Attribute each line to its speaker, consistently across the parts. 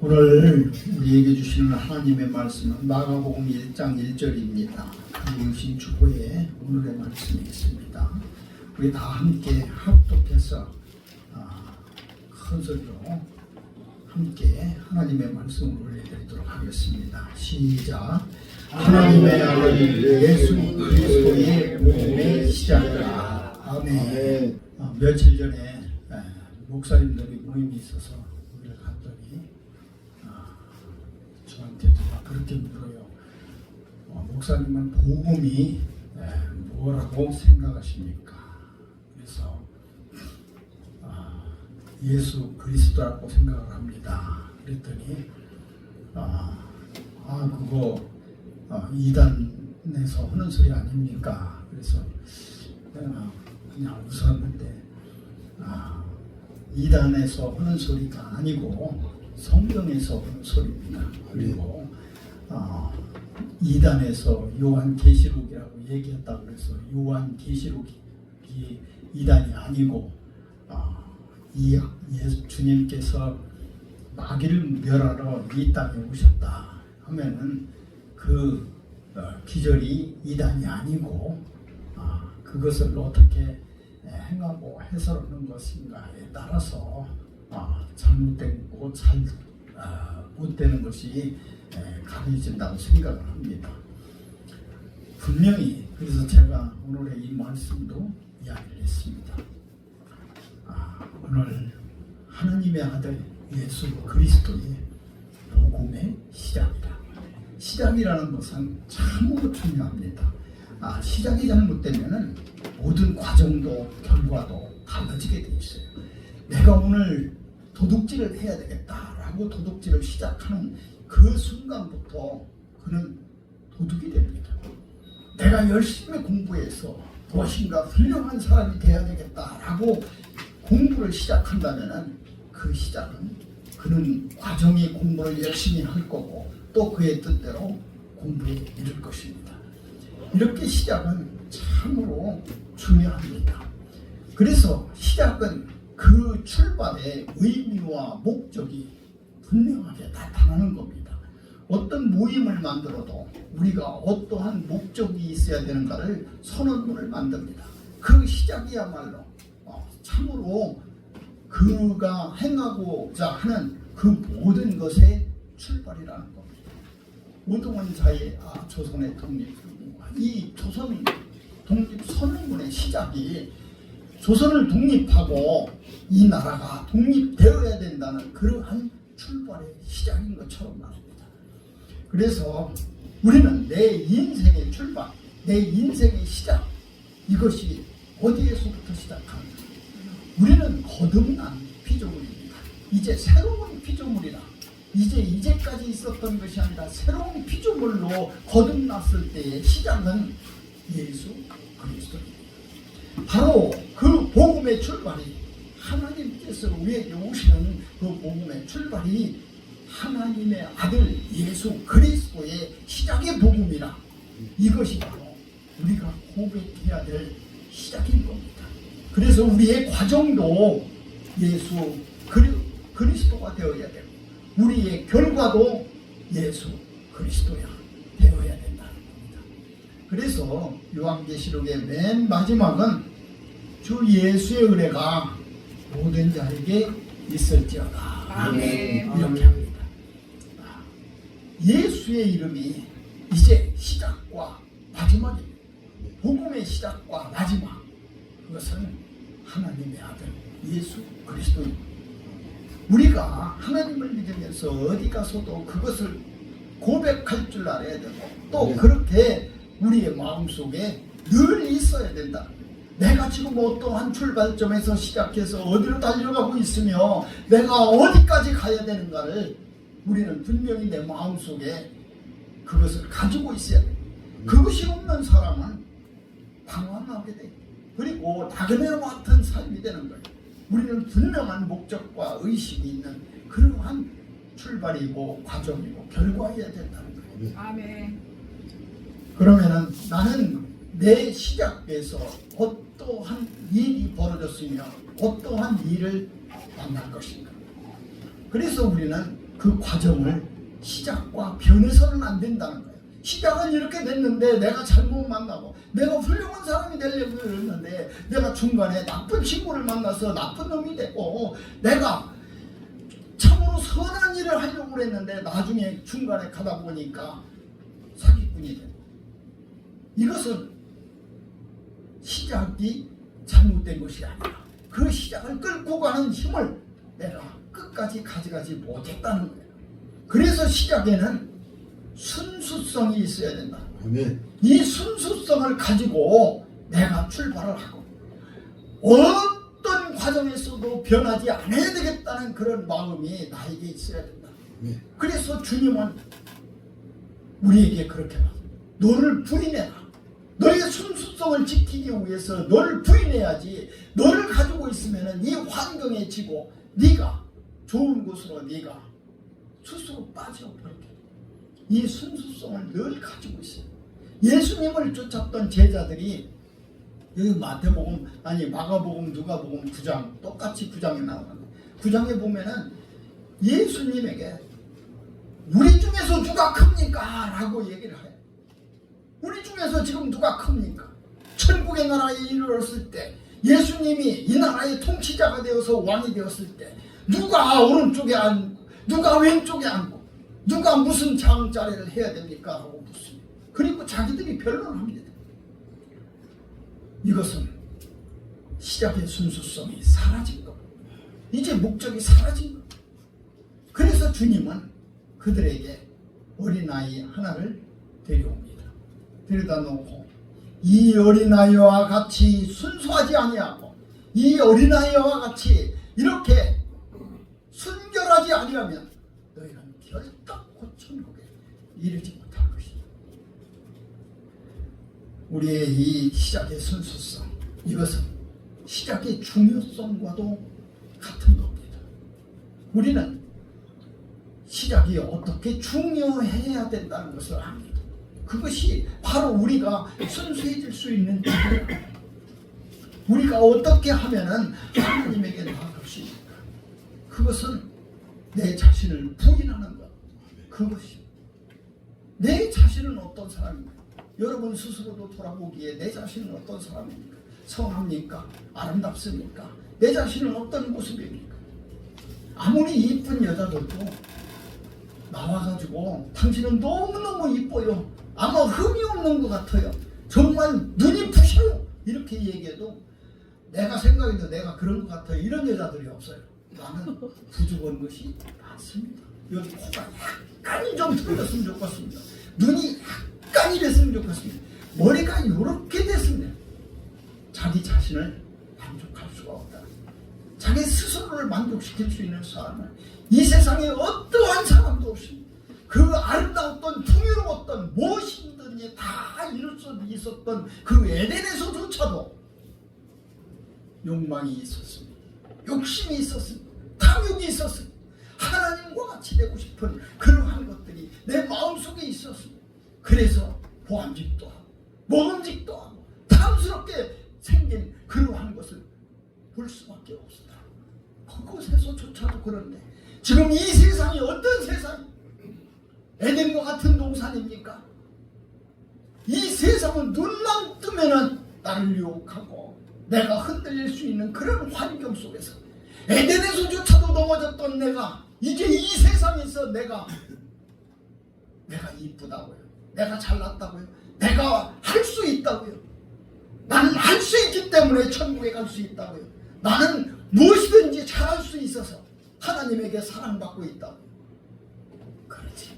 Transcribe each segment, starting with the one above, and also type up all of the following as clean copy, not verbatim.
Speaker 1: 오늘 우리에게 주시는 하나님의 말씀은 마가복음 1장 1절입니다. 유신 주보에 오늘의 말씀이 있습니다. 우리 다 함께 합독해서 큰 소리로 함께 하나님의 말씀을 올려드리도록 하겠습니다. 시작. 하나님의 아들 예수 그리스도의 복음의 시작이라. 아멘. 며칠 전에 목사님들이 모임이 있어서 우리를 갔더니 저한테 그렇게 물어요. 목사님은 복음이 뭐라고 생각하십니까? 그래서 예수 그리스도라고 생각을 합니다. 그랬더니 그거 이단에서 하는 소리 아닙니까? 그래서 그냥 웃었는데 이단에서 하는 소리가 아니고 성경에서 하는 소리입니다. 그리고 이단에서 요한계시록이라고 얘기했다고 해서 요한계시록이 이단이 아니고 주님께서 마귀를 멸하러 이 땅에 오셨다 하면은 그 기절이 이단이 아니고 그것을 어떻게 행하고 해설하는 것인가에 따라서 잘못된 거 못되는 것이 가려진다고 생각을 합니다. 분명히 그래서 제가 오늘의 이 말씀도 이야기를 했습니다. 오늘 하나님의 아들 예수 그리스도의 복음의 시작이다. 시작이라는 것은 참으로 중요합니다. 시작이 잘못되면 모든 과정도 결과도 달라지게 돼 있어요. 내가 오늘 도둑질을 해야 되겠다라고 도둑질을 시작하는 그 순간부터 그는 도둑이 됩니다. 내가 열심히 공부해서 무엇인가 훌륭한 사람이 되어야 되겠다라고 공부를 시작한다면 그 시작은 그는 과정의 공부를 열심히 할 거고 또 그의 뜻대로 공부에 이를 것입니다. 이렇게 시작은 참으로 중요합니다. 그래서 시작은 그 출발의 의미와 목적이 분명하게 나타나는 겁니다. 어떤 모임을 만들어도 우리가 어떠한 목적이 있어야 되는가를 선언문을 만듭니다. 그 시작이야말로 참으로 그가 행하고자 하는 그 모든 것의 출발이라는 겁니다. 오동원 사의 조선의 독립, 이 조선 독립 선언문의 시작이 조선을 독립하고 이 나라가 독립되어야 된다는 그러한 출발의 시작인 것처럼 말입니다. 그래서 우리는 내 인생의 출발, 내 인생의 시작, 이것이 어디에서부터 시작하는가? 우리는 거듭난 피조물입니다. 이제 새로운 피조물이라. 이제까지 있었던 것이 아니라 새로운 피조물로 거듭났을 때의 시작은 예수 그리스도입니다. 바로 그 복음의 출발이 하나님께서 우리에게 오시는 그 복음의 출발이 하나님의 아들 예수 그리스도의 시작의 복음이라. 이것이 바로 우리가 고백해야 될 시작인 겁니다. 그래서 우리의 과정도 예수 그리스도가 되어야 되고 우리의 결과도 예수 그리스도야 되어야 된다는 겁니다. 그래서 요한계시록의 맨 마지막은 주 예수의 은혜가 모든 자에게 있을지어다. 아멘. 이렇게 합니다. 예수의 이름이 이제 시작과 마지막입니다. 복음의 시작과 마지막, 그것은 하나님의 아들 예수 그리스도입니다. 우리가 하나님을 믿으면서 어디 가서도 그것을 고백할 줄 알아야 되고 또 그렇게 우리의 마음속에 늘 있어야 된다. 내가 지금 어떠한 출발점에서 시작해서 어디로 달려가고 있으며 내가 어디까지 가야 되는가를 우리는 분명히 내 마음속에 그것을 가지고 있어야 돼. 그것이 없는 사람은 방황하게 돼. 그리고 낙엽과 같은 삶이 되는 거예요. 우리는 분명한 목적과 의식이 있는 그러한 출발이고 과정이고 결과여야 된다는 거예요.
Speaker 2: 아멘.
Speaker 1: 그러면은 나는 내 시작에서 어떠한 일이 벌어졌으며 어떠한 일을 만날 것인가. 그래서 우리는 그 과정을 시작과 변해서는 안 된다는 거예요. 시작은 이렇게 됐는데 내가 잘못 만나고 내가 훌륭한 사람이 되려고 그랬는데 내가 중간에 나쁜 친구를 만나서 나쁜 놈이 되고 내가 참으로 선한 일을 하려고 그랬는데 나중에 중간에 가다 보니까 사기꾼이 되고, 이것은 시작이 잘못된 것이 아니라 그 시작을 끌고 가는 힘을 내가 끝까지 가져가지 못했다는 거예요. 그래서 시작에는 순수성이 있어야 된다. 이 순수성을 가지고 내가 출발을 하고 어떤 과정에서도 변하지 않아야 되겠다는 그런 마음이 나에게 있어야 된다. 그래서 주님은 우리에게 그렇게 말합니다. 너를 부인해라. 너의 순수성을 지키기 위해서 너를 부인해야지. 너를 가지고 있으면 이 환경에 지고 네가 좋은 곳으로 네가 스스로 빠져버리게. 이 순수성을 늘 가지고 있어요. 예수님을 쫓았던 제자들이 여기 마태복음 아니 마가복음 누가복음 9장 똑같이 9장에 나오는데 9장에 보면은 예수님에게 우리 중에서 누가 큽니까? 라고 얘기를 해요. 우리 중에서 지금 누가 큽니까? 천국의 나라에 이르렀을 때 예수님이 이 나라의 통치자가 되어서 왕이 되었을 때 누가 오른쪽에 앉고 누가 왼쪽에 앉고 누가 무슨 장자리를 해야 됩니까? 하고 묻습니다. 그리고 자기들이 변론합니다. 이것은 시작의 순수성이 사라진 겁니다. 이제 목적이 사라진 겁니다. 그래서 주님은 그들에게 어린아이 하나를 데려옵니다. 데려다 놓고 이 어린아이와 같이 순수하지 아니하고 이 어린아이와 같이 이렇게 순결하지 아니하면 너희는 결단코 천국에 이르지 못할 것이다. 우리의 이 시작의 순수성, 이것은 시작의 중요성과도 같은 겁니다. 우리는 시작이 어떻게 중요해야 된다는 것을 압니다. 그것이 바로 우리가 순수해질 수 있는 길이에요. 우리가 어떻게 하면은 하나님에게 나아갈 수 있을까? 그것은 내 자신을 부인하는 것. 그것이 내 자신은 어떤 사람입니까? 여러분 스스로도 돌아보기에 내 자신은 어떤 사람입니까? 성합니까? 아름답습니까? 내 자신은 어떤 모습입니까? 아무리 이쁜 여자들도 나와가지고 당신은 너무너무 이뻐요. 아마 흠이 없는 것 같아요. 정말 눈이 부셔요. 이렇게 얘기해도 내가 생각해도 내가 그런 것 같아요. 이런 여자들이 없어요. 나는 부족한 것이 많습니다. 여기 코가 약간 좀 틀렸으면 좋겠습니다. 눈이 약간 이랬으면 좋겠습니다. 머리가 이렇게 됐습니다. 자기 자신을 만족할 수가 없다. 자기 스스로를 만족시킬 수 있는 사람은 이 세상에 어떠한 사람도 없습니다. 그 아름다웠던 풍요로웠던 무엇이든지 다 이룰 수 있었던 그 에덴에서조차도 욕망이 있었습니다. 욕심이 있었습니다. 탐욕이 있었습니다. 하나님과 같이 되고 싶은 그러한 것들이 내 마음속에 있었습니다. 그래서 보암직도 하고 먹음직도 하고 탐스럽게 생긴 그러한 것을 볼 수밖에 없었다. 그곳에서조차도 그런데 지금 이 세상이 어떤 세상입니까? 에덴과 같은 동산입니까? 이 세상은 눈만 뜨면은 나를 유혹하고 내가 흔들릴 수 있는 그런 환경 속에서 에덴에서조차도 넘어졌던 내가 이제 이 세상에서 내가 이쁘다고요. 내가 잘났다고요. 내가 할 수 있다고요. 나는 할 수 있기 때문에 천국에 갈 수 있다고요. 나는 무엇이든지 잘할 수 있어서 하나님에게 사랑받고 있다고요. 그렇지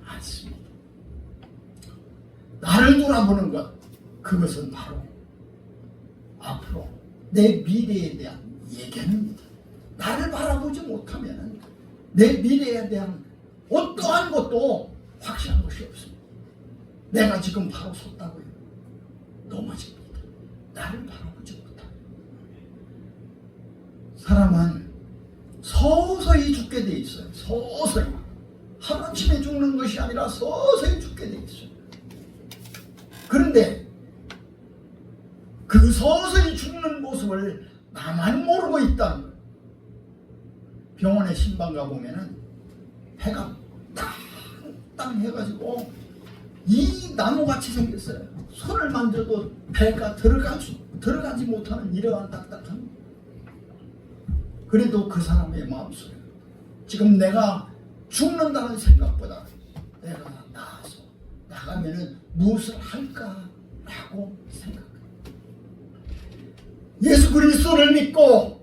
Speaker 1: 않습니다. 나를 돌아보는 것, 그것은 바로 앞으로 내 미래에 대한 예견입니다. 나를 바라보지 못하면 내 미래에 대한 어떠한 것도 확실한 것이 없습니다. 내가 지금 바로 섰다고요. 넘어집니다. 나를 바라보지 못하고. 사람은 서서히 죽게 돼 있어요. 서서히. 하루아침에 죽는 것이 아니라 서서히 죽게 돼 있어요. 그런데 그 서서히 죽는 모습을 나만 모르고 있다는 거예요. 병원에 신방 가보면은 배가 땅땅 해가지고 이 나무같이 생겼어요. 손을 만져도 배가 들어가지 못하는 이러한 딱딱함. 그래도 그 사람의 마음속에 지금 내가 죽는다는 생각보다 내가 나가면은 무엇을 할까라고 생각해요. 예수 그리스도를 믿고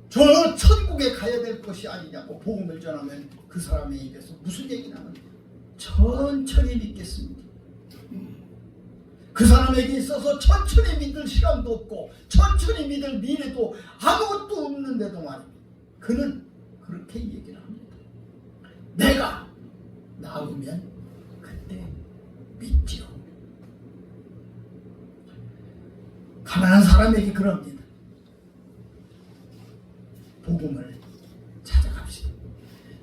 Speaker 1: 저 천국에 가야 될 것이 아니냐고 복음을 전하면 그 사람의 입에서 무슨 얘기 나면 천천히 믿겠습니다. 그 사람에게 있어서 천천히 믿을 시간도 없고 천천히 믿을 미래도 아무것도 없는데도 말입니다. 그는 그렇게 얘기를 합니다. 내가 나오면 그때 믿지요. 가난한 사람에게 그럽니다. 복음을 찾아갑시다.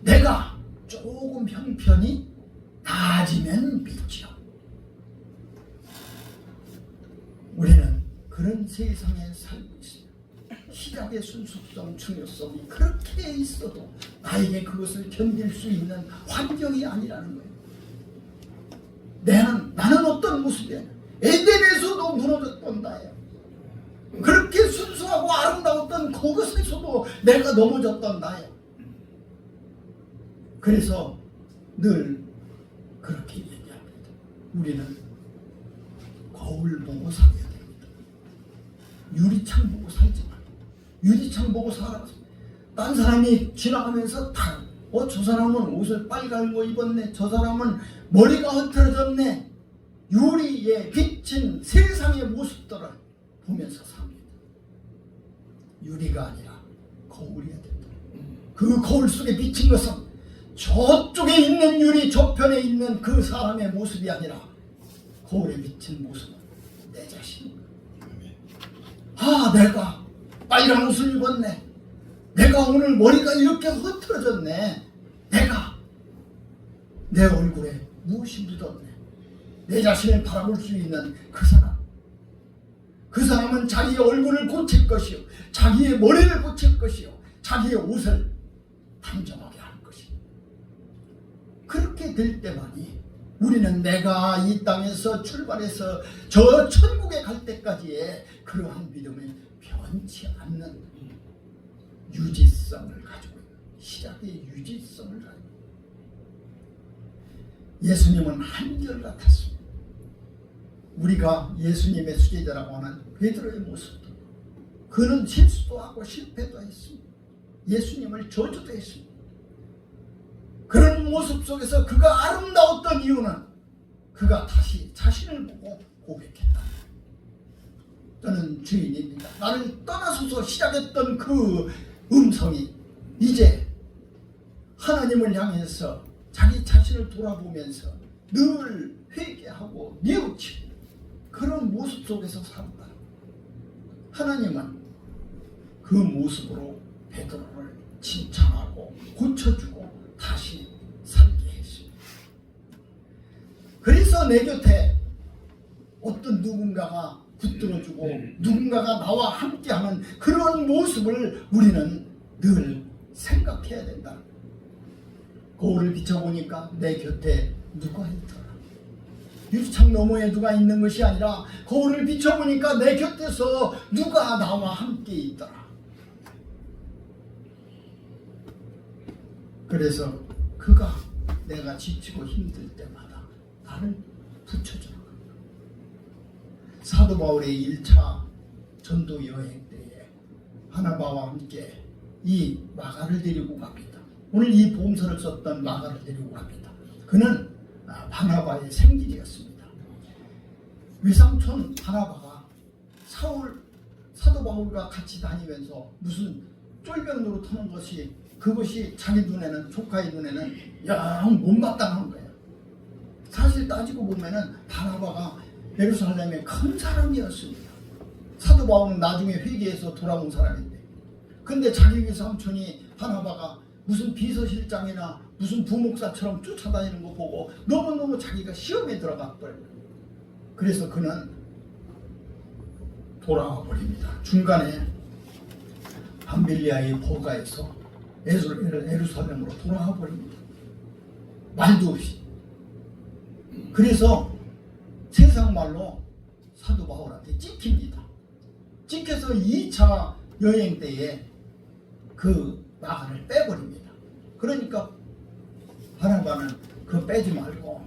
Speaker 1: 내가 조금 형편이 나아지면 믿지요. 우리는 그런 세상에 살고 있습니다. 시작의 순수성, 중요성이 그렇게 있어도 나에게 그것을 견딜 수 있는 환경이 아니라는 거예요. 나는 어떤 모습이야? 에덴에서도 무너졌던 나예요. 그렇게 순수하고 아름다웠던 그것에서도 내가 넘어졌던 나예요. 그래서 늘 그렇게 얘기합니다. 우리는 거울 보고 살아야 됩니다. 유리창 보고 살지 말고 유리창 보고 살아서 딴 사람이 지나가면서 저 사람은 옷을 빨간 거 입었네, 저 사람은 머리가 흐트러졌네, 유리에 비친 세상의 모습들을 보면서 삽니다. 유리가 아니라 거울이어야 된다. 그 거울 속에 비친 것은 저쪽에 있는 유리 저편에 있는 그 사람의 모습이 아니라 거울에 비친 모습은 내 자신입니다. 내가 빨간 옷을 입었네, 내가 오늘 머리가 이렇게 흐트러졌네, 내가 내 얼굴에 무엇이 묻었네, 내 자신을 바라볼 수 있는 그 사람, 그 사람은 자기의 얼굴을 고칠 것이요, 자기의 머리를 고칠 것이요, 자기의 옷을 단정하게 할 것이요. 그렇게 될 때만이 우리는 내가 이 땅에서 출발해서 저 천국에 갈 때까지의 그러한 믿음을 변치 않는 유지성을 가지고 있는, 시작의 유지성을 가지고 있는. 예수님은 한결같았습니다. 우리가 예수님의 수제자라고 하는 베드로의 모습도, 그는 실수도 하고 실패도 했습니다. 예수님을 저주도 했습니다. 그런 모습 속에서 그가 아름다웠던 이유는 그가 다시 자신을 보고 고백했다. 저는 주인입니다. 나를 떠나소서 시작했던 그 음성이 이제 하나님을 향해서 자기 자신을 돌아보면서 늘 회개하고 뉘우치고 그런 모습 속에서 산다. 하나님은 그 모습으로 베드로를 칭찬하고 고쳐주고 다시 살게 했습니다. 그래서 내 곁에 어떤 누군가가 붙들어주고 누군가가 나와 함께하는 그런 모습을 우리는 늘 생각해야 된다. 거울을 비춰보니까 내 곁에 누가 있더라. 유리창 너머에 누가 있는 것이 아니라 거울을 비춰보니까 내 곁에서 누가 나와 함께 있더라. 그래서 그가 내가 지치고 힘들 때마다 나를 붙여주는 겁니다. 사도 바울의 1차 전도 여행 때에 바나바와 함께 이 마가를 데리고 갑니다. 오늘 이 보험서를 썼던 마가를 데리고 갑니다. 그는 바나바의 생길이었습니다. 외삼촌 바나바가 사도 바울과 같이 다니면서 무슨 쫄병 노릇하는 것이, 그것이 자기 눈에는, 조카의 눈에는 영 못마땅한 거예요. 사실 따지고 보면은 바나바가 예루살렘의 큰 사람이었습니다. 사도 바울은 나중에 회개해서 돌아온 사람인데, 근데 자기 외삼촌이 바나바가 무슨 비서실장이나 무슨 부목사처럼 쫓아다니는 거 보고 너무너무 자기가 시험에 들어갔더래요. 그래서 그는 돌아와 버립니다. 중간에 밤빌리아의 포가에서 예루살렘으로 돌아와 버립니다. 말도 없이. 그래서 세상 말로 사도 바울한테 찍힙니다. 찍혀서 2차 여행 때에 그 마가를 빼버립니다. 그러니까 바나바는 그거 빼지 말고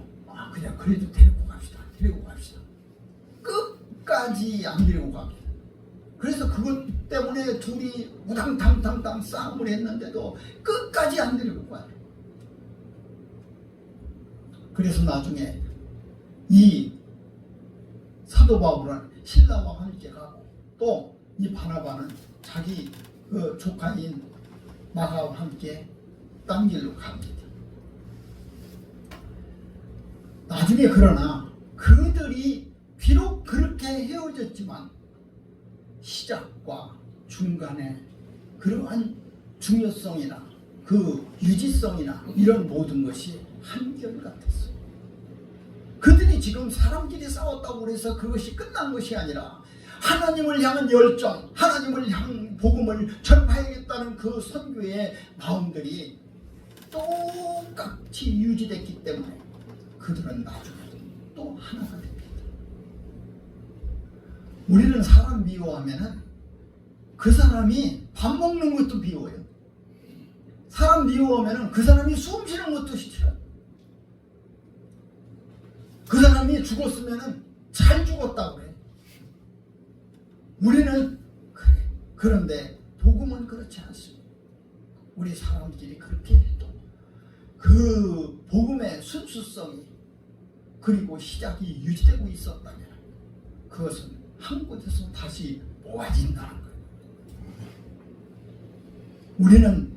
Speaker 1: 그냥 그래도 데리고 갑시다. 끝까지 안 데리고 갑니다. 그래서 그것 때문에 둘이 우당탕탕탕 싸움을 했는데도 끝까지 안 데리고 가요. 그래서 나중에 이 사도 바울은 신라와 함께 가고 또 이 바나바는 자기 그 조카인 마가와 함께 딴 길로 갑니다. 나중에 그러나 그들이 비록 그렇게 헤어졌지만 시작과 중간에 그러한 중요성이나 그 유지성이나 이런 모든 것이 한결같았어요. 그들이 지금 사람끼리 싸웠다고 해서 그것이 끝난 것이 아니라 하나님을 향한 열정, 하나님을 향한 복음을 전파하겠다는 그 선교의 마음들이 똑같이 유지됐기 때문에 그들은 나중에 또 하나가 됩니다. 우리는 사람 미워하면은 그 사람이 밥 먹는 것도 미워요. 사람 미워하면은 그 사람이 숨 쉬는 것도 싫어요. 그 사람이 죽었으면은 잘 죽었다고 그래. 우리는 그래. 그런데 복음은 그렇지 않습니다. 우리 사람들이 그렇게 해도 그 복음의 순수성이 그리고 시작이 유지되고 있었다면 그것은 한 곳에서 다시 모아진다는 거예요. 우리는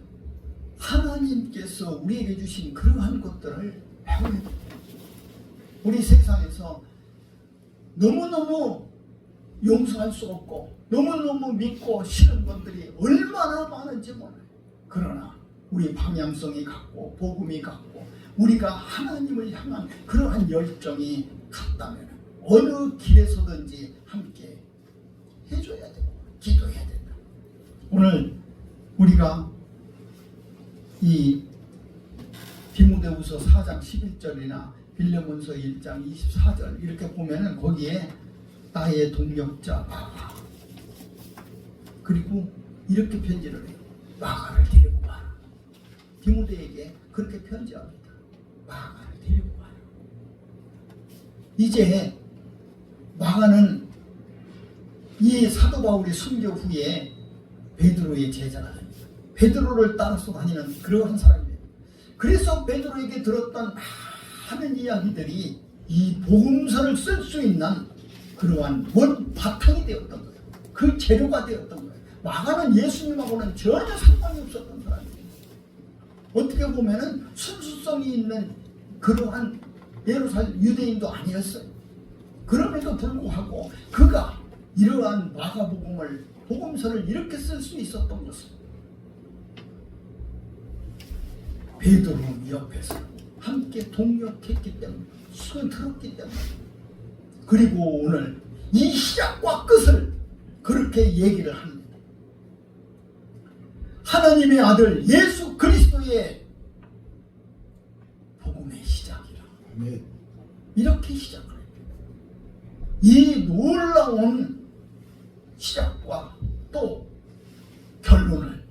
Speaker 1: 하나님께서 우리에게 주신 그러한 것들을 배워야 돼요. 우리 세상에서 너무너무 용서할 수 없고 너무너무 믿고 싫은 것들이 얼마나 많은지 몰라요. 그러나 우리 방향성이 같고 복음이 같고 우리가 하나님을 향한 그러한 열정이 같다면 어느 길에서든지 함께 해줘야 되고 기도해야 된다. 오늘 우리가 이 디모데후서 4장 11절이나 빌레몬서 1장 24절 이렇게 보면은 거기에 나의 동력자 마가 그리고 이렇게 편지를 해요. 마가를 데리고 와라. 디모데에게 그렇게 편지합니다. 마가를 데리고 와라. 이제 마가는 이 사도 바울의 순교 후에 베드로의 제자가 됩니다. 베드로를 따라서 다니는 그러한 사람이에요. 그래서 베드로에게 들었던 많은 이야기들이 이 복음서를 쓸 수 있는 그러한 원 바탕이 되었던 거예요. 그 재료가 되었던 거예요. 마가는 예수님하고는 전혀 상관이 없었던 사람이에요. 어떻게 보면은 순수성이 있는 그러한 예루살렘 유대인도 아니었어요. 그럼에도 불구하고 그가 이러한 마가복음을 복음서를 이렇게 쓸 수 있었던 것은 베드로 옆에서 함께 동역했기 때문에 손 들었기 때문에 그리고 오늘 이 시작과 끝을 그렇게 얘기를 합니다. 하나님의 아들 예수 그리스도의 복음의 시작이라. 이렇게 시작을 해요. 이 놀라운 시작과 또 결론을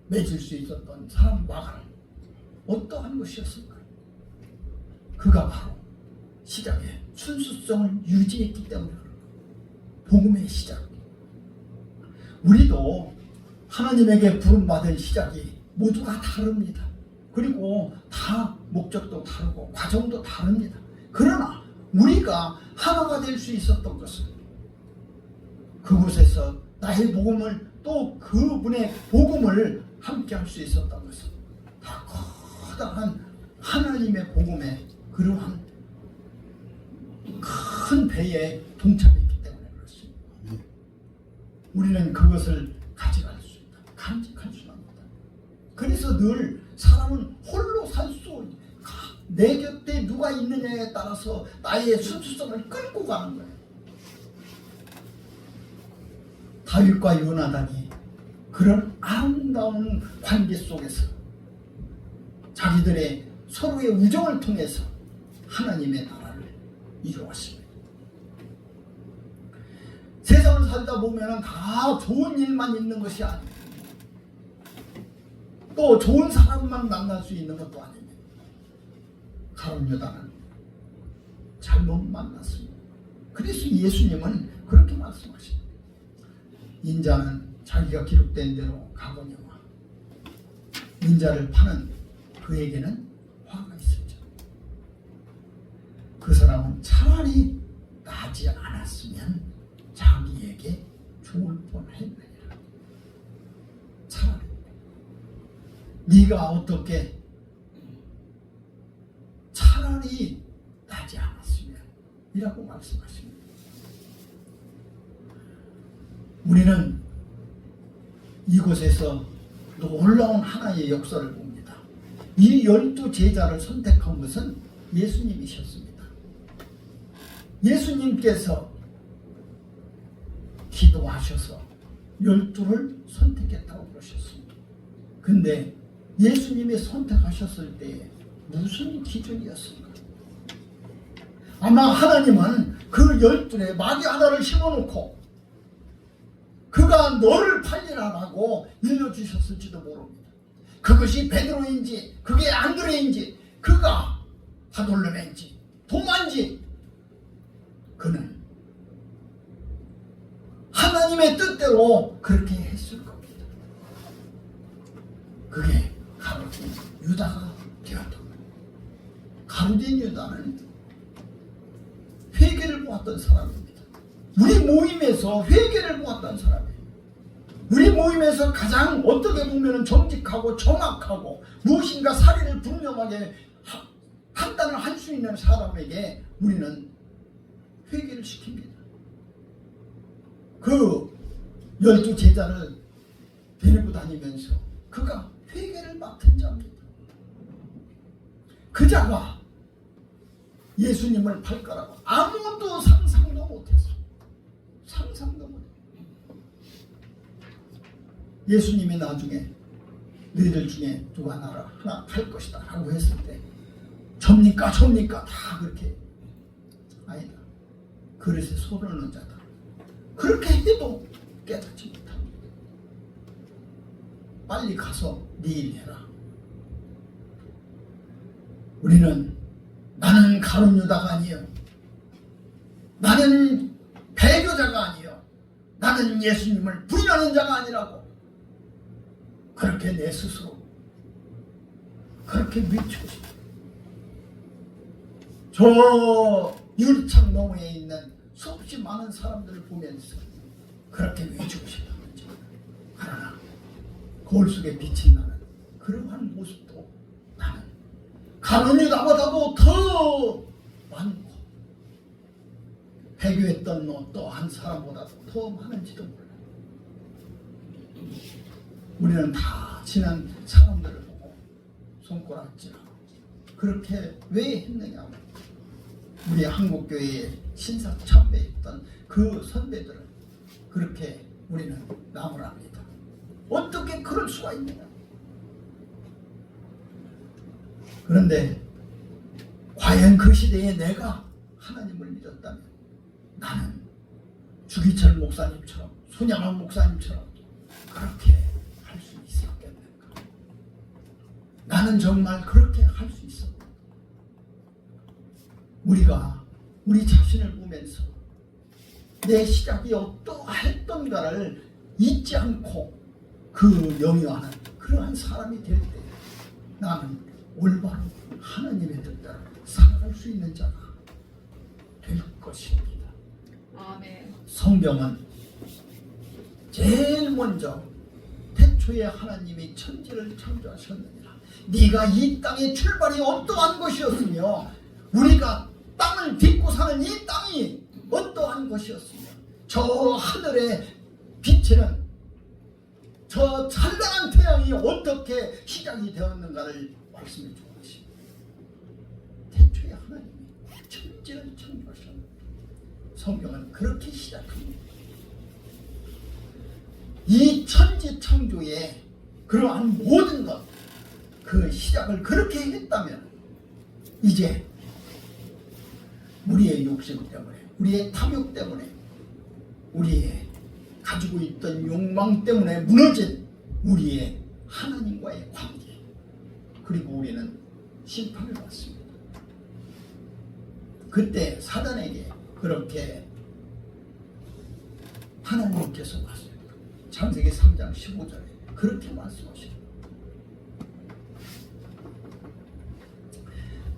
Speaker 1: 맺을 수 있었던 사람 마가는 어떠한 것이었을까요? 그가 바로 시작에 순수성을 유지했기 때문에 복음의 시작. 우리도 하나님에게 부름받은 시작이 모두가 다릅니다. 그리고 다 목적도 다르고 과정도 다릅니다. 그러나 우리가 하나가 될 수 있었던 것은 그곳에서 나의 복음을 또 그분의 복음을 함께 할 수 있었던 것은 다 커다란 하나님의 복음의 그러한 큰 배에 동참했기 때문에 그렇습니다. 우리는 그것을 가져갈 수 있다. 간직할 수 합니다. 그래서 늘 사람은 홀로 살 수 내 곁에 누가 있느냐에 따라서 나의 순수성을 끌고 가는 거예요. 다윗과 요나단이 그런 아름다운 관계 속에서 자기들의 서로의 우정을 통해서 하나님의 나라를 이루었습니다. 세상을 살다 보면 다 좋은 일만 있는 것이 아닙니다. 또 좋은 사람만 만날 수 있는 것도 아닙니다. 가룟 유다는 잘못 만났습니다. 그래서 예수님은 그렇게 말씀하십니다. 인자는 자기가 기록된 대로 가거니와 인자를 파는 그에게는 화가 있었죠. 그 사람은 차라리 나지 않았으면 자기에게 좋을 뻔했느니라. 차라리 네가 어떻게 차라리 나지 않았으면 이라고 말씀하십니다. 우리는 이곳에서 놀라운 하나의 역사를 봅니다. 이 12 제자를 선택한 것은 예수님이셨습니다. 예수님께서 기도하셔서 12를 선택했다고 그러셨습니다. 근데 예수님이 선택하셨을 때에 무슨 기준이었습니까? 아마 하나님은 그 12에 마귀 하나를 심어놓고 그가 너를 팔리라라고 일러주셨을지도 모릅니다. 그것이 베드로인지 그게 안드레인지 그가 바돌로매인지 도마인지 그는 하나님의 뜻대로 그렇게 했을 겁니다. 그게 가룟 유다가 되었던 거예요. 가룟 유다는 회개를 보았던 사람입니다. 우리 모임에서 회개를 보았던 사람이에요. 우리 모임에서 가장 어떻게 보면 정직하고 정확하고 무엇인가 사리를 분명하게 판단을 할 수 있는 사람에게 우리는 회개를 시킵니다. 그 12 제자를 데리고 다니면서 그가 회개를 맡은 자입니다. 그 자가 예수님을 팔 거라고 아무도 상상도 못했어. 상상도 못했어. 예수님이 나중에 너희들 중에 누가 나를 하나 팔 것이다 라고 했을 때 접니까 다 그렇게 아니다. 그릇에 손을 넣은 자다. 그렇게 해도 깨닫지 못합니다. 빨리 가서 네 일 해라. 우리는 나는 가룟 유다가 아니요, 나는 배교자가 아니요, 나는 예수님을 부인하는 자가 아니라고 그렇게 내 스스로 그렇게 외치고 싶다. 저 유리창 너머에 있는 수없이 많은 사람들을 보면서 그렇게 외치고 싶다는지. 그러나 거울 속에 빛이 나는 그러한 모습도 나는 가룟 유다보다도 더 많고 배교했던 또 한 사람보다도 더 많은지도 몰라. 우리는 다 지난 사람들을 보고 손가락질하고 그렇게 왜 했느냐고. 우리 한국교회에 신사참배했던 그 선배들은 그렇게 우리는 나무랍니다. 어떻게 그럴 수가 있느냐. 그런데 과연 그 시대에 내가 하나님을 믿었다면 나는 주기철 목사님처럼 손양원 목사님처럼 그렇게 할 수 있었겠는가. 나는 정말 그렇게 할 수 있었다. 우리가 우리 자신을 보면서 내 시작이 어떠했던가를 잊지 않고 그 영위하는 그러한 사람이 될 때 나는 올바로 하나님의 뜻대로 살아갈 수 있는 자가 될 것입니다.
Speaker 2: 아멘.
Speaker 1: 성경은 제일 먼저 태초에 하나님이 천지를 창조하셨느니라. 네가 이 땅의 출발이 어떠한 것이었으며 우리가 땅을 딛고 사는 이 땅이 어떠한 것이었으며 저 하늘의 빛에는 저 찬란한 태양이 어떻게 시작이 되었는가를 말씀해 주십니다. 태초에 하나님이 천지를 창조하셨는데 성경은 그렇게 시작합니다. 이 천지 창조의 그러한 모든 것, 그 시작을 그렇게 했다면 이제 우리의 욕심 때문에, 우리의 탐욕 때문에, 우리의 가지고 있던 욕망 때문에 무너진 우리의 하나님과의 관계, 그리고 우리는 심판을 받습니다. 그때 사단에게 그렇게 하나님께서 말씀합니다. 창세기 3장 15절에 그렇게 말씀하십니다.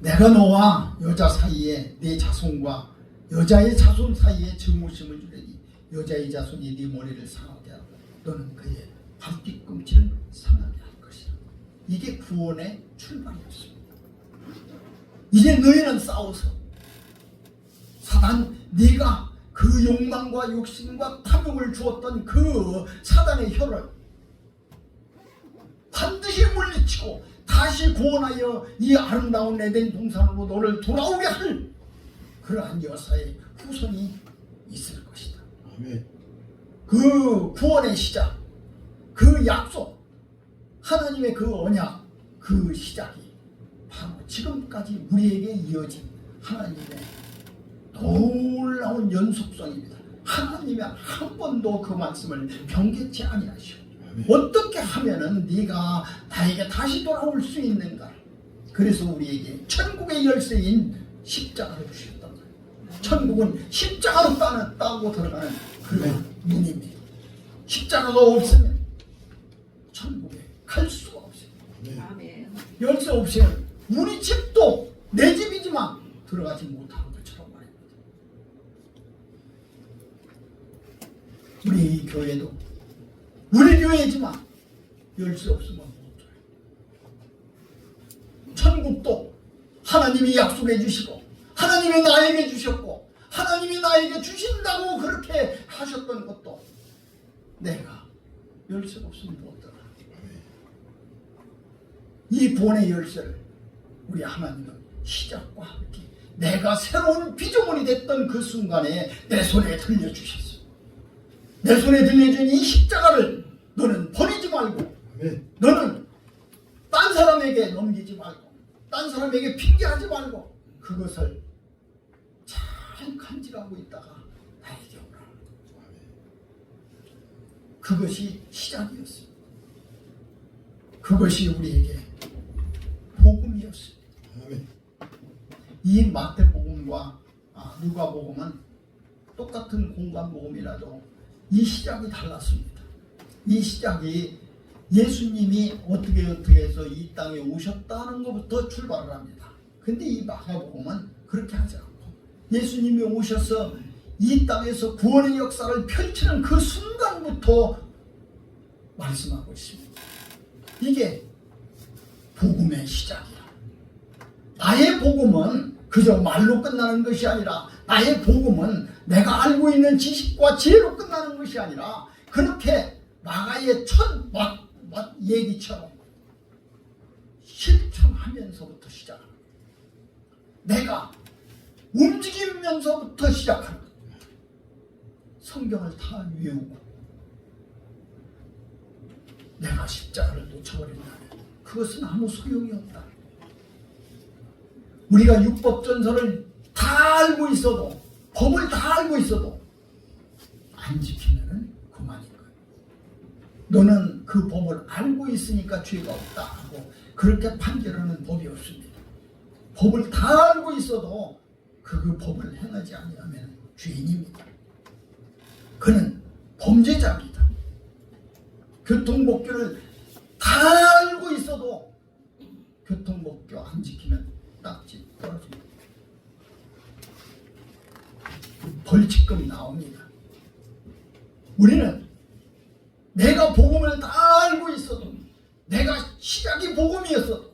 Speaker 1: 내가 너와 여자 사이에 네 자손과 여자의 자손 사이에 증오심을 주려니 여자의 자손이 네 머리를 상하게 하고 너는 그의 발뒤꿈치를 상하게 할 것이다. 이게 구원의 출발이었습니다. 이제 너희는 싸워서 사단, 네가 그 욕망과 욕심과 탐욕을 주었던 그 사단의 혀를 반드시 물리치고 다시 구원하여 이 아름다운 에덴 동산으로 너를 돌아오게 할 그러한 여사의 후손이 있을 것이다.
Speaker 2: 아멘.
Speaker 1: 그 구원의 시작, 그 약속, 하나님의 그 언약, 그 시작이 바로 지금까지 우리에게 이어진 하나님의 놀라운 연속성입니다. 하나님이 한 번도 그 말씀을 변개치 아니하시오. 어떻게 하면은 네가 나에게 다시 돌아올 수 있는가? 그래서 우리에게 천국의 열쇠인 십자가를 주셨단 말이에요. 천국은 십자가로 따고 들어가는 그런 문입니다. 십자가가 없으면 천국에 갈 수가 없어요. 열쇠 없이는 우리 집도 내 집이지만 들어가지 못하는 것처럼 말입니다. 우리 이 교회도 우리 교회지만 열쇠 없으면 못 들어요. 천국도 하나님이 약속해 주시고 하나님이 나에게 주셨고 하나님이 나에게 주신다고 그렇게 하셨던 것도 내가 열쇠가 없으면 못 들어요. 이 구원의 열쇠를 우리 하나님은 시작과 함께 내가 새로운 피조물이 됐던 그 순간에 내 손에 들려주셨어요. 내 손에 들려준 이 십자가를 너는 버리지 말고 너는 딴 사람에게 넘기지 말고 딴 사람에게 핑계하지 말고 그것을 잘 간직하고 있다가 나에게 오라. 그것이 시작이었습니다. 그것이 우리에게 복음이었습니다. 이 마태복음과 누가복음은 똑같은 공간복음이라도 이 시작이 달랐습니다. 이 시작이 예수님이 어떻게 해서 이 땅에 오셨다는 것부터 출발을 합니다. 근데 이 마가복음은 그렇게 하지 않고 예수님이 오셔서 이 땅에서 구원의 역사를 펼치는 그 순간부터 말씀하고 있습니다. 이게 복음의 시작이야. 나의 복음은 그저 말로 끝나는 것이 아니라 나의 복음은 내가 알고 있는 지식과 지혜로 끝나는 것이 아니라 그렇게 마가의 첫 얘기처럼 실천하면서부터 시작합니다. 내가 움직이면서부터 시작합니다. 성경을 다 외우고 내가 십자가를 놓쳐버린다면 그것은 아무 소용이 없다. 우리가 율법전서를 다 알고 있어도 법을 다 알고 있어도 안 지키면은 그만인 거예요. 너는 그 법을 알고 있으니까 죄가 없다 하고 그렇게 판결하는 법이 없습니다. 법을 다 알고 있어도 그 법을 행하지 아니하면 죄인입니다. 그는 범죄자입니다. 교통법규를 다 알고 있어도 교통법규 안 지키면 딱지 떨어집니다. 벌칙금 나옵니다. 우리는 내가 복음을 다 알고 있어도 내가 시작이 복음이었어도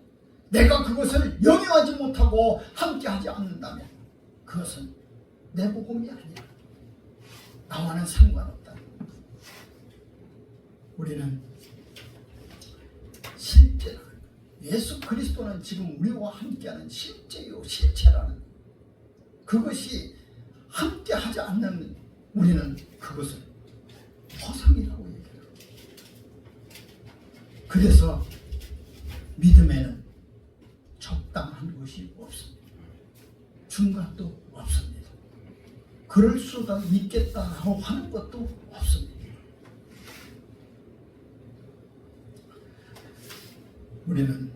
Speaker 1: 내가 그것을 영위하지 못하고 함께하지 않는다면 그것은 내 복음이 아니야. 나와는 상관없다. 우리는 실제라는 예수 그리스도는 지금 우리와 함께하는 실제요 실체라는 그것이 함께하지 않는 우리는 그것을 허상이라고 얘기해요. 그래서 믿음에는 적당한 것이 없습니다. 중간도 없습니다. 그럴 수가 있겠다라고 하는 것도 없습니다. 우리는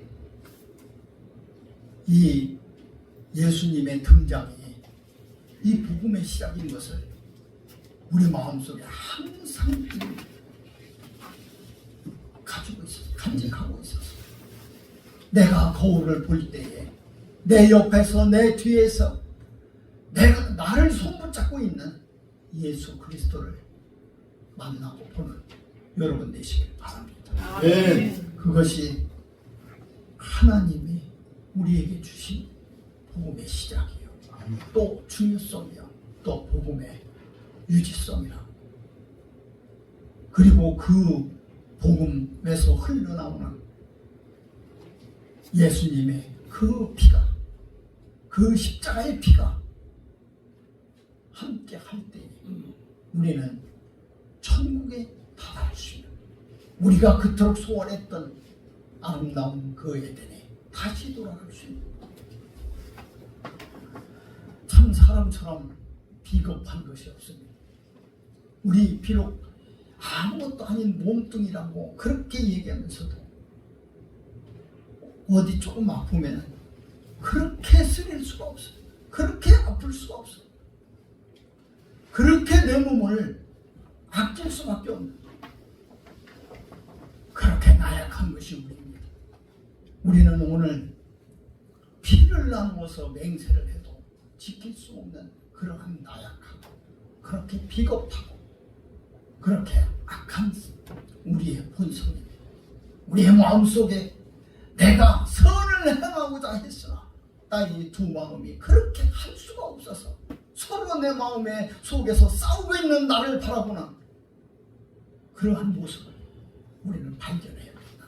Speaker 1: 이 예수님의 등장이 이 복음의 시작인 것을 우리 마음속에 항상 가지고 있어서 간직하고 있어서 내가 거울을 볼 때에 내 옆에서 내 뒤에서 내가 나를 손붙잡고 있는 예수 그리스도를 만나고 보는 여러분 되시길 바랍니다. 그것이 하나님이 우리에게 주신 복음의 시작이요. 또 중요성이요. 또 복음의 유지성이라. 그리고 그 복음에서 흘러나오는 예수님의 그 피가, 그 십자가의 피가 함께 할 때 우리는 천국에 다다를 수 있는, 우리가 그토록 소원했던 아름다운 그 에덴에 다시 돌아갈 수 있는, 참 사람처럼 비겁한 것이 없습니다. 우리 비록 아무것도 아닌 몸뚱이라고 그렇게 얘기하면서도 어디 조금 아프면 그렇게 쓰릴 수가 없어요. 그렇게 아플 수가 없어요. 그렇게 내 몸을 아낄 수밖에 없는, 그렇게 나약한 것이 우리입니다. 우리는 오늘 피를 나누어서 맹세를 해도 지킬 수 없는 그러한 나약하고 그렇게 비겁하고 그렇게 악한 우리의 본성입니다. 우리의 마음속에 내가 선을 행하고자 했으나 나의 두 마음이 그렇게 할 수가 없어서 서로 내 마음의 속에서 싸우고 있는 나를 바라보는 그러한 모습을 우리는 발견해야 합니다.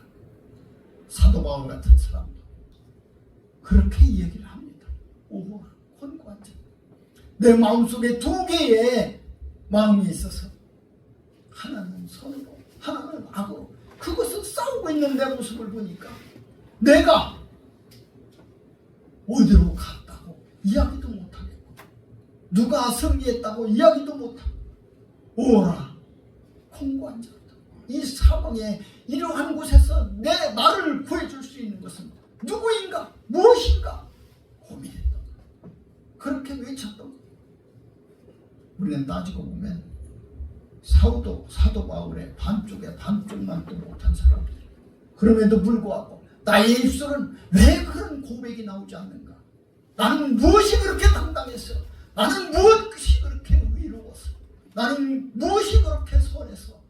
Speaker 1: 사도 바울 같은 사람도 그렇게 얘기를 합니다. 오호라 권고하지. 내 마음속에 두 개의 마음이 있어서 하나는 선으로 하나는 악으로 그것을 싸우고 있는 내 모습을 보니까 내가 어디로 갔다고 이야기도 못하겠고 누가 승리했다고 이야기도 못하고 오라 공고한 자다. 이 사방에 이러한 곳에서 나를 구해줄 수 있는 것은 누구인가 무엇인가 고민했다. 그렇게 외쳤던. 우리는 따지고 보면 사도 바울의 반쪽만도 못한 사람들. 그럼에도 불구하고 나의 입술은 왜 그런 고백이 나오지 않는가? 나는 무엇이 그렇게 당당했어? 나는 무엇이 그렇게 의로웠어? 나는 무엇이 그렇게 선해서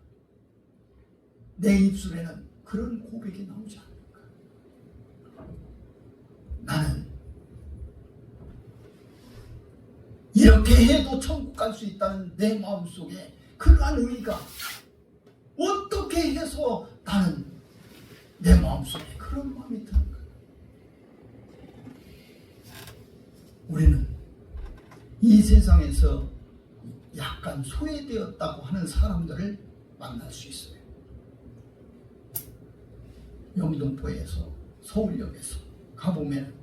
Speaker 1: 내 입술에는 그런 고백이 나오지 않는가? 나는 이렇게 해도 천국 갈 수 있다는 내 마음속에 그러한 의의가 어떻게 해서 나는 내 마음속에 그런 마음이 드는가? 우리는 이 세상에서 약간 소외되었다고 하는 사람들을 만날 수 있어요. 영등포에서 서울역에서 가보면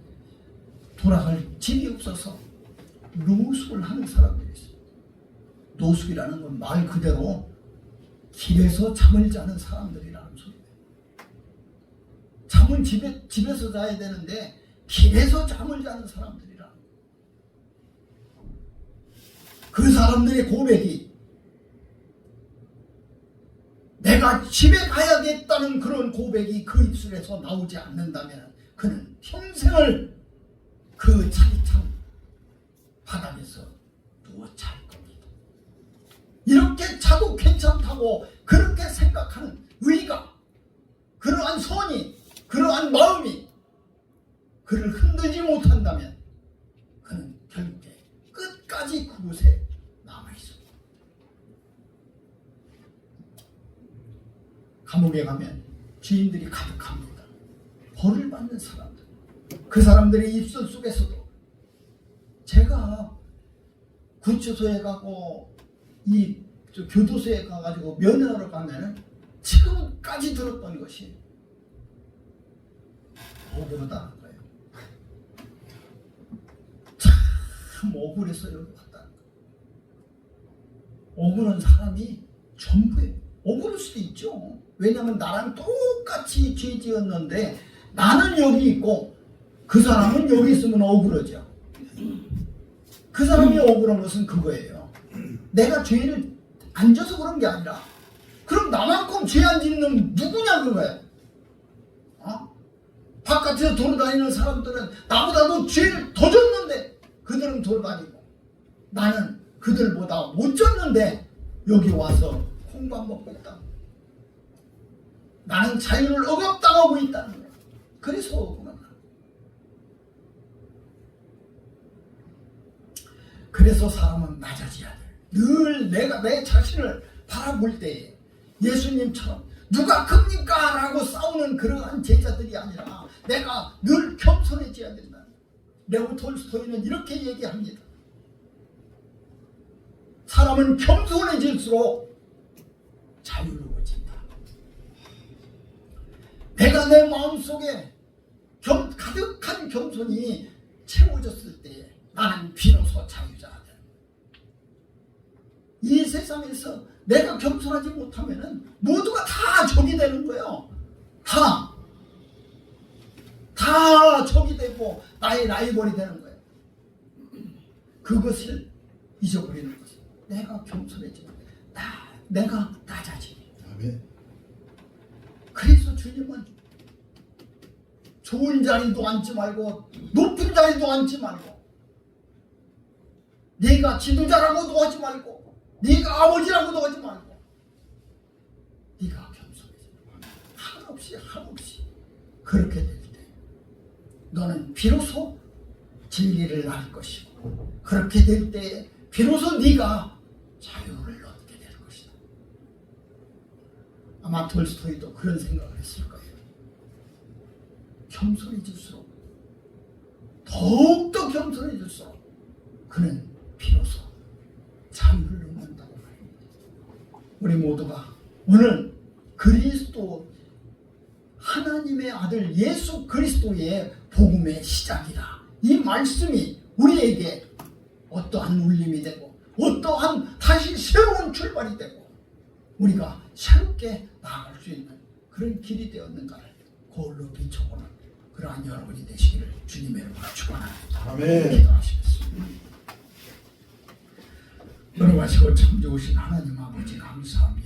Speaker 1: 돌아갈 집이 없어서 노숙을 하는 사람들이 있어요. 노숙이라는 건 말 그대로 길에서 잠을 자는 사람들이라는 소리예요. 잠은 집에서 자야 되는데 길에서 잠을 자는 사람들이라. 그 사람들의 고백이 내가 집에 가야겠다는 그런 고백이 그 입술에서 나오지 않는다면 그는 평생을 그 차디찬 바닥에서 누워 잘 겁니다. 이렇게 자도 괜찮다고 그렇게 생각하는 의가, 그러한 선이, 그러한 마음이 그를 흔들지 못한다면 그는 결국에 끝까지 그곳에 남아있습니다. 감옥에 가면 죄인들이 가득합니다. 벌을 받는 사람들, 그 사람들의 입술 속에서도 제가 구치소에 가고 이 교도소에 가가지고 면회하러 가면은 지금까지 들었던 것이 뭐 그러다는 거예요. 참 참 억울해서 여기 왔다. 억울한 사람이 전부예요. 억울할 수도 있죠. 왜냐하면 나랑 똑같이 죄 지었는데 나는 여기 있고 그 사람은 여기 있으면 억울하죠. 그 사람이 억울한 것은 그거예요. 내가 죄를 안 져서 그런 게 아니라 그럼 나만큼 죄 안 짓는 누구냐 그거야. 바깥에서 돌아다니는 사람들은 나보다도 죄를 더 졌는데 그들은 돌아다니고 나는 그들보다 못 졌는데 여기 와서 콩밥 먹고 있다. 나는 자유를 억압당하고 있다는 거야. 그래서 억울한 거야. 그래서 사람은 낮아져야 돼. 늘 내가 내 자신을 바라볼 때 예수님처럼 누가 큽니까? 라고 싸우는 그러한 제자들이 아니라 내가 늘 겸손해져야 된다. 레오 톨스토이는 이렇게 얘기합니다. 사람은 겸손해질수록 자유로워진다. 내가 내 마음속에 가득한 겸손이 채워졌을 때 나는 비로소 자유자가 된다. 이 세상에서 내가 겸손하지 못하면 모두가 다 적이 되는 거예요. 다 적이 되고 나의 라이벌이 되는 거예요. 그것을 잊어버리는 것은 내가 겸손해지면 내가 낮아지는 거예요. 그래서 주님은 좋은 자리도 앉지 말고 높은 자리도 앉지 말고 네가 지도자라고도 하지 말고 네가 아버지라고도 하지 말고 네가 겸손해져. 한없이 그렇게 될 때 너는 비로소 진리를 알 것이고 그렇게 될 때 비로소 네가 자유를 얻게 될 것이다. 아마 톨스토이도 그런 생각을 했을 거예요. 겸손해질수록 더욱더 겸손해질수록 그는 비로소 자유를 얻는다고 말합니다. 우리 모두가 오늘 그리스도 하나님의 아들 예수 그리스도의 복음의 시작이다. 이 말씀이 우리에게 어떠한 울림이 되고 어떠한 다시 새로운 출발이 되고 우리가 새롭게 나아갈 수 있는 그런 길이 되었는가를 거울로 비춰보는 그러한 여러분이 되시기를 주님의 이름으로 축원합니다.
Speaker 2: 아멘.
Speaker 1: 기도하시겠습니다. 여러분 하시고 참 좋으신 하나님 아버지 감사합니다.